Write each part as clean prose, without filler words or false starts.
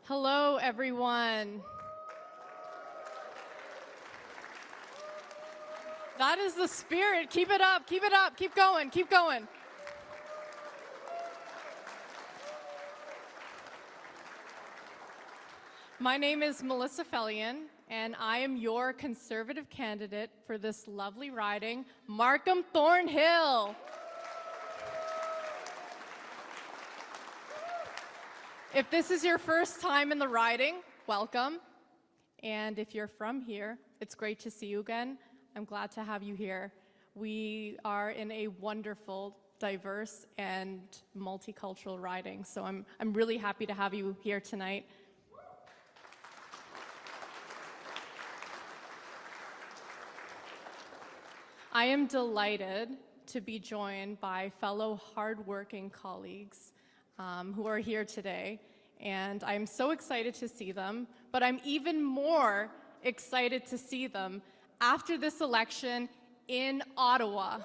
Hello, everyone. That is the spirit. Keep it up, keep it up, keep going, keep going. My name is Melissa Fellion, and I am your Conservative candidate for this lovely riding, Markham Thornhill. If this is your first time in the riding, welcome. And if you're from here, it's great to see you again. I'm glad to have you here. We are in a wonderful, diverse, and multicultural riding, so I'm really happy to have you here tonight. I am delighted to be joined by fellow hardworking colleagues who are here today, and I'm so excited to see them, but I'm even more excited to see them after this election in Ottawa.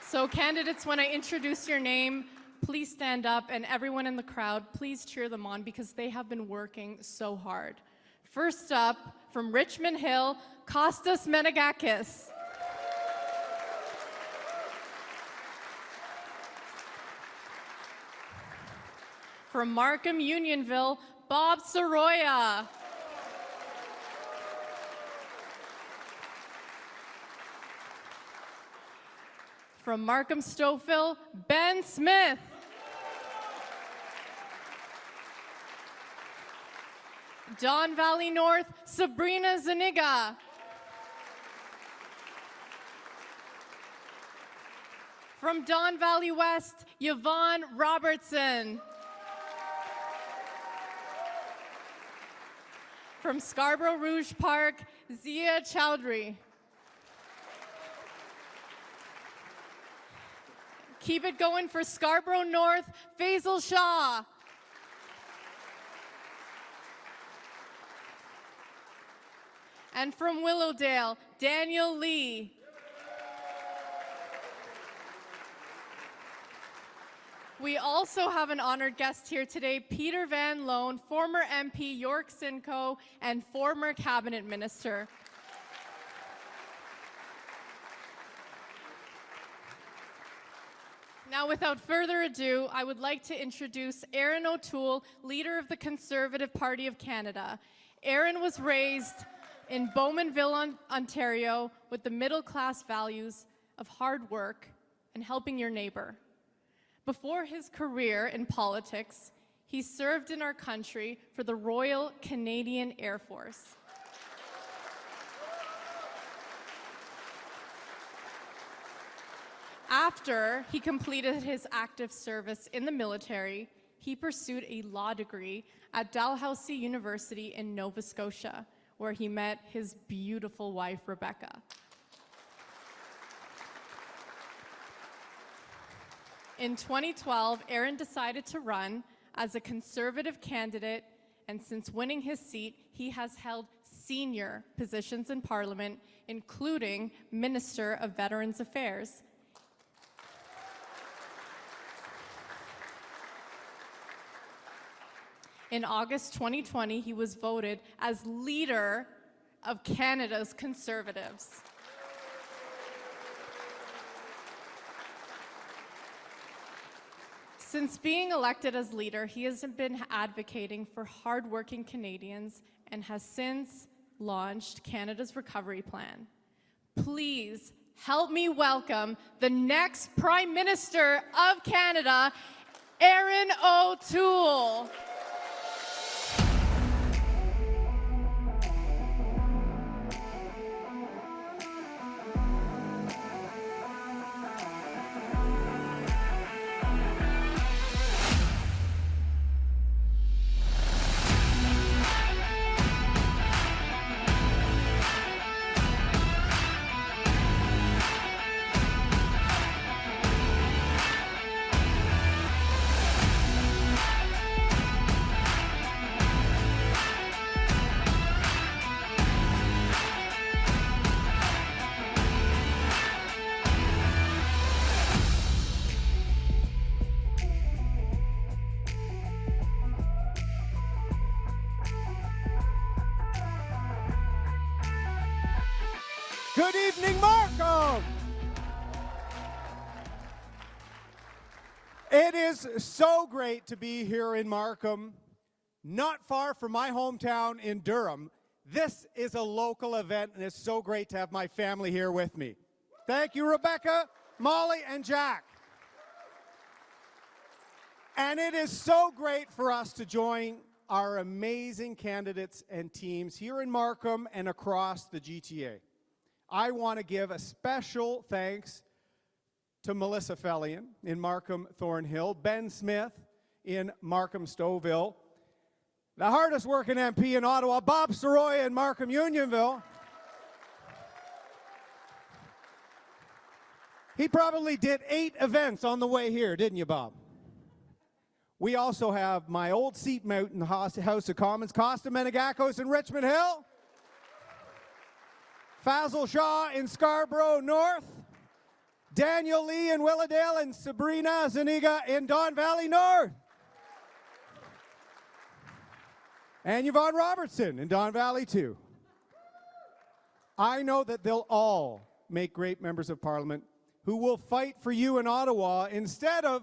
So candidates, when I introduce your name, please stand up, and everyone in the crowd, please cheer them on because they have been working so hard. First up, from Richmond Hill, Kostas Menegakis. From Markham Unionville, Bob Soroya. From Markham Stouffville, Ben Smith. Don Valley North, Sabrina Zuniga. From Don Valley West, Yvonne Robertson. From Scarborough Rouge Park, Zia Chowdhury. Keep it going for Scarborough North, Faisal Shah. And from Willowdale, Daniel Lee. We also have an honored guest here today, Peter Van Loan, former MP, York Simcoe, and former cabinet minister. Now, without further ado, I would like to introduce Erin O'Toole, leader of the Conservative Party of Canada. Erin was raised in Bowmanville, Ontario, with the middle-class values of hard work and helping your neighbor. Before his career in politics, he served in our country for the Royal Canadian Air Force. After he completed his active service in the military, he pursued a law degree at Dalhousie University in Nova Scotia, where he met his beautiful wife, Rebecca. In 2012, Erin decided to run as a Conservative candidate, and since winning his seat, he has held senior positions in Parliament, including Minister of Veterans Affairs. In August 2020, he was voted as Leader of Canada's Conservatives. Since being elected as leader, he has been advocating for hardworking Canadians and has since launched Canada's Recovery Plan. Please help me welcome the next Prime Minister of Canada, Erin O'Toole. Good evening, Markham. It is so great to be here in Markham, not far from my hometown in Durham. This is a local event, and it's so great to have my family here with me. Thank you, Rebecca, Molly, and Jack. And it is so great for us to join our amazing candidates and teams here in Markham and across the GTA. I want to give a special thanks to Melissa Fellion in Markham Thornhill, Ben Smith in Markham Stouffville, the hardest working MP in Ottawa, Bob Soroya in Markham Unionville. He probably did 8 events on the way here, didn't you, Bob? We also have my old seatmate in the House of Commons, Costa Menegakos in Richmond Hill, Fazil Shah in Scarborough North, Daniel Lee in Willowdale, and Sabrina Zuniga in Don Valley North. And Yvonne Robertson in Don Valley too. I know that they'll all make great members of Parliament who will fight for you in Ottawa instead of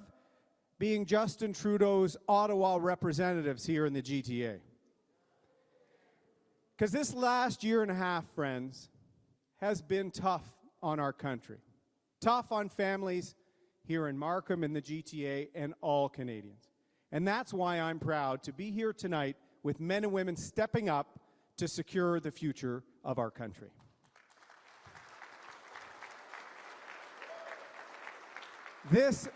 being Justin Trudeau's Ottawa representatives here in the GTA. Because this last year and a half, friends, has been tough on our country. Tough on families here in Markham, in the GTA, and all Canadians. And that's why I'm proud to be here tonight with men and women stepping up to secure the future of our country. This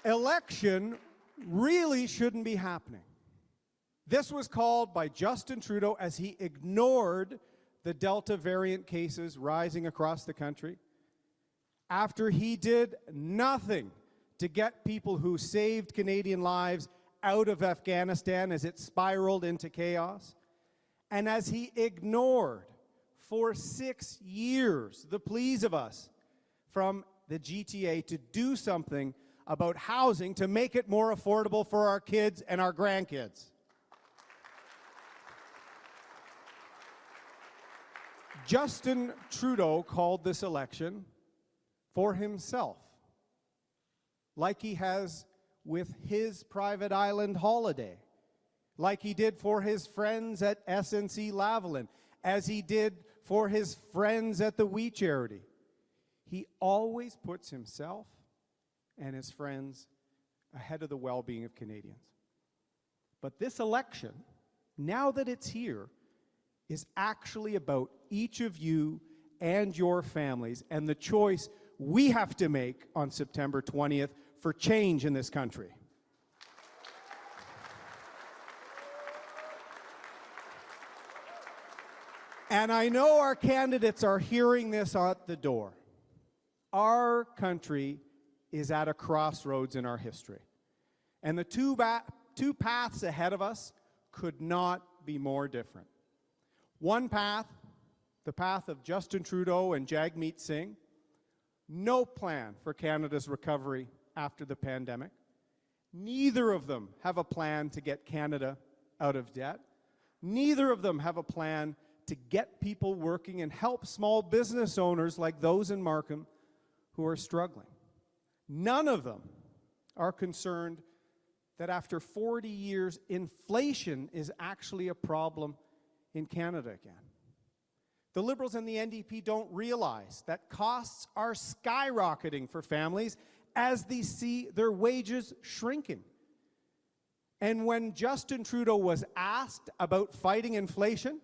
election really shouldn't be happening. This was called by Justin Trudeau as he ignored the Delta variant cases rising across the country, after he did nothing to get people who saved Canadian lives out of Afghanistan as it spiraled into chaos, and as he ignored for 6 years the pleas of us from the GTA to do something about housing to make it more affordable for our kids and our grandkids. Justin Trudeau called this election for himself, like he has with his private island holiday, like he did for his friends at SNC Lavalin, as he did for his friends at the We Charity. He always puts himself and his friends ahead of the well-being of Canadians. But this election, now that it's here, is actually about each of you and your families and the choice we have to make on September 20th for change in this country. And I know our candidates are hearing this at the door. Our country is at a crossroads in our history. And the two paths ahead of us could not be more different. One path, the path of Justin Trudeau and Jagmeet Singh, no plan for Canada's recovery after the pandemic. Neither of them have a plan to get Canada out of debt. Neither of them have a plan to get people working and help small business owners like those in Markham who are struggling. None of them are concerned that after 40 years, inflation is actually a problem in Canada again. The Liberals and the NDP don't realize that costs are skyrocketing for families as they see their wages shrinking. And when Justin Trudeau was asked about fighting inflation,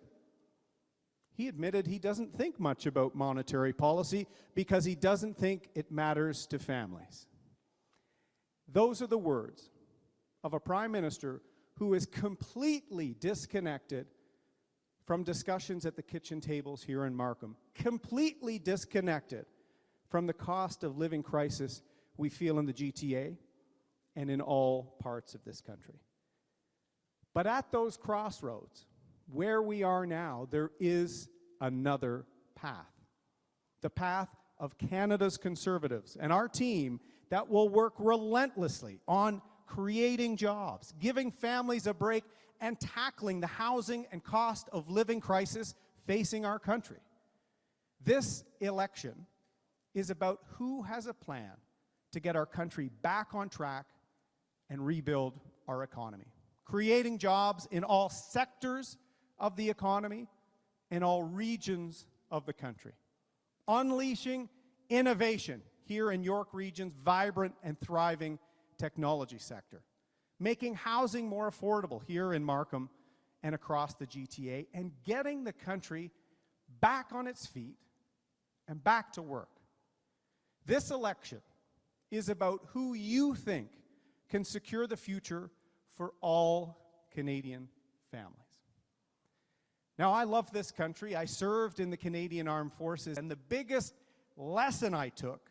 he admitted he doesn't think much about monetary policy because he doesn't think it matters to families. Those are the words of a Prime Minister who is completely disconnected from discussions at the kitchen tables here in Markham, completely disconnected from the cost of living crisis we feel in the GTA and in all parts of this country. But at those crossroads, where we are now, there is another path. The path of Canada's Conservatives and our team that will work relentlessly on creating jobs, giving families a break, and tackling the housing and cost of living crisis facing our country. This election is about who has a plan to get our country back on track and rebuild our economy, creating jobs in all sectors of the economy, in all regions of the country, unleashing innovation here in York Region's vibrant and thriving technology sector, making housing more affordable here in Markham and across the GTA, and getting the country back on its feet and back to work. This election is about who you think can secure the future for all Canadian families. Now, I love this country. I served in the Canadian Armed Forces, and the biggest lesson I took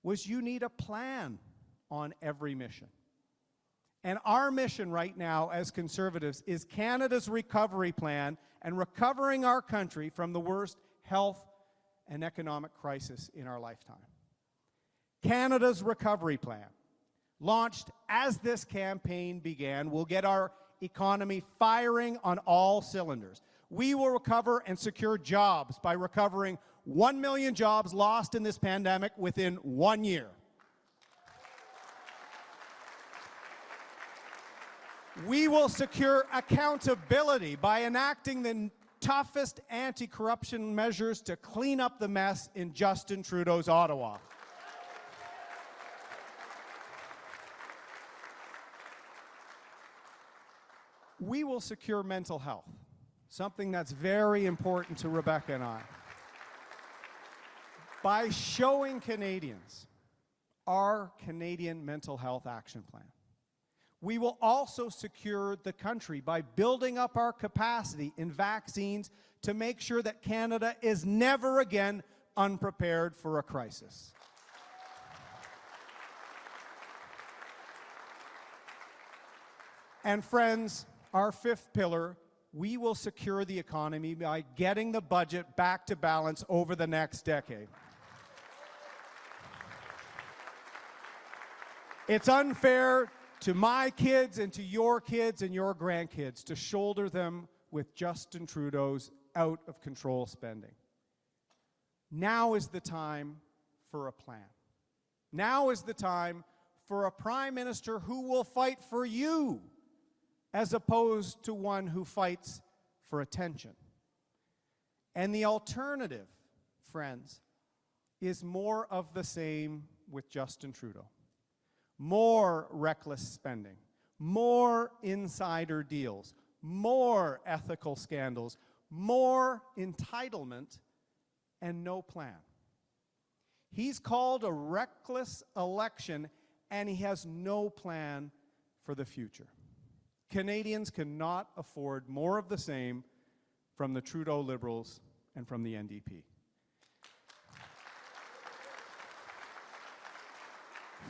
was you need a plan on every mission. And our mission right now as Conservatives is Canada's recovery plan and recovering our country from the worst health and economic crisis in our lifetime. Canada's recovery plan, launched as this campaign began, will get our economy firing on all cylinders. We will recover and secure jobs by recovering 1 million jobs lost in this pandemic within 1 year. We will secure accountability by enacting the toughest anti-corruption measures to clean up the mess in Justin Trudeau's Ottawa. We will secure mental health, something that's very important to Rebecca and I, by showing Canadians our Canadian Mental Health Action Plan. We will also secure the country by building up our capacity in vaccines to make sure that Canada is never again unprepared for a crisis. And friends, our fifth pillar, we will secure the economy by getting the budget back to balance over the next decade. It's unfair to my kids and to your kids and your grandkids to shoulder them with Justin Trudeau's out-of-control spending. Now is the time for a plan. Now is the time for a Prime Minister who will fight for you, as opposed to one who fights for attention. And the alternative, friends, is more of the same with Justin Trudeau. More reckless spending, more insider deals, more ethical scandals, more entitlement, and no plan. He's called a reckless election, and he has no plan for the future. Canadians cannot afford more of the same from the Trudeau Liberals and from the NDP.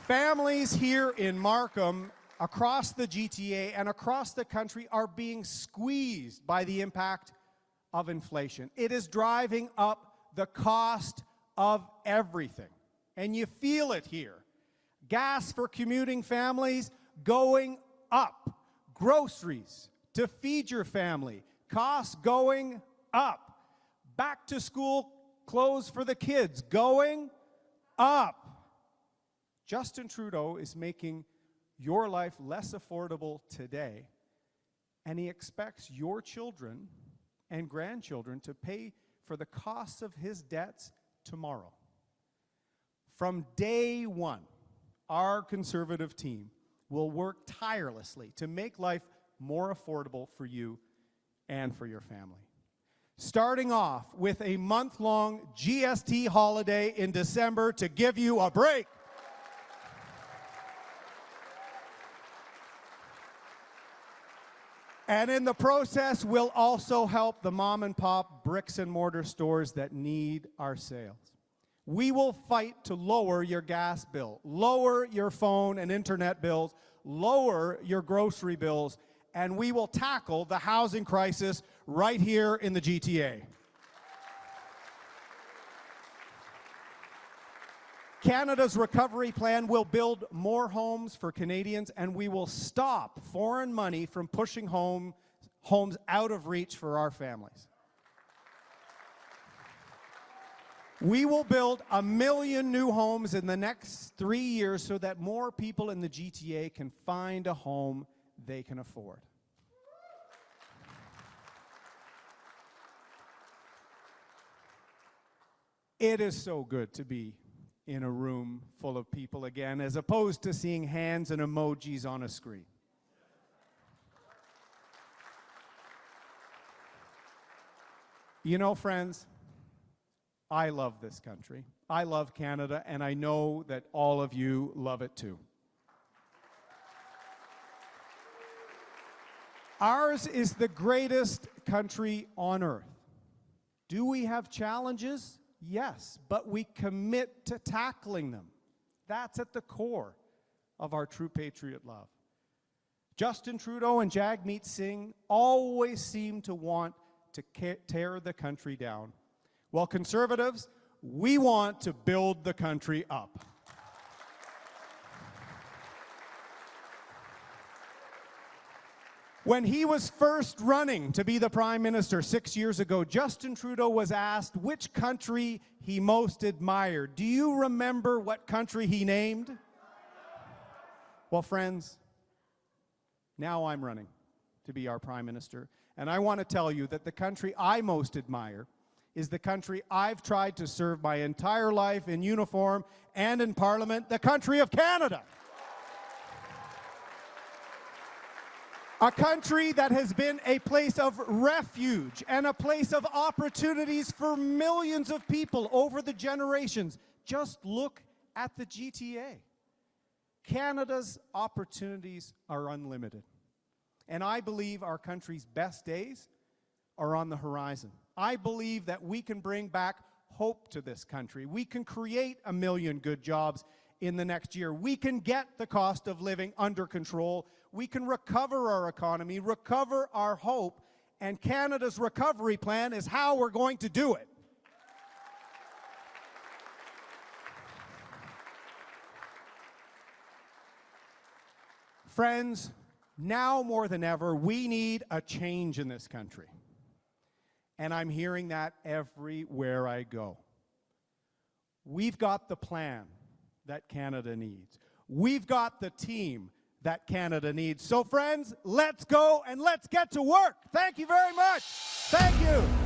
Families here in Markham, across the GTA, and across the country are being squeezed by the impact of inflation. It is driving up the cost of everything, and you feel it here. Gas for commuting families going up. Groceries to feed your family, costs going up. Back to school clothes for the kids going up. Justin Trudeau is making your life less affordable today, and he expects your children and grandchildren to pay for the costs of his debts tomorrow. From day one, our Conservative team will work tirelessly to make life more affordable for you and for your family. Starting off with a month-long GST holiday in December to give you a break. And in the process, we'll also help the mom and pop bricks and mortar stores that need our sales. We will fight to lower your gas bill, lower your phone and internet bills, lower your grocery bills, and we will tackle the housing crisis right here in the GTA. Canada's recovery plan will build more homes for Canadians, and we will stop foreign money from pushing homes out of reach for our families. We will build 1 million new homes in the next 3 years so that more people in the GTA can find a home they can afford. It is so good to be in a room full of people again, as opposed to seeing hands and emojis on a screen. You know, friends, I love this country. I love Canada, and I know that all of you love it too. Ours is the greatest country on earth. Do we have challenges? Yes, but we commit to tackling them. That's at the core of our true patriot love. Justin Trudeau and Jagmeet Singh always seem to want to tear the country down, while Conservatives, we want to build the country up. When he was first running to be the Prime Minister 6 years ago, Justin Trudeau was asked which country he most admired. Do you remember what country he named? Well, friends, now I'm running to be our Prime Minister, and I want to tell you that the country I most admire is the country I've tried to serve my entire life in uniform and in Parliament, the country of Canada. A country that has been a place of refuge and a place of opportunities for millions of people over the generations. Just look at the GTA. Canada's opportunities are unlimited. And I believe our country's best days are on the horizon. I believe that we can bring back hope to this country. We can create 1 million good jobs in the next year. We can get the cost of living under control. We can recover our economy, recover our hope, and Canada's recovery plan is how we're going to do it. Friends, now more than ever, we need a change in this country. And I'm hearing that everywhere I go. We've got the plan that Canada needs. We've got the team that Canada needs. So friends, let's go and let's get to work. Thank you very much. Thank you.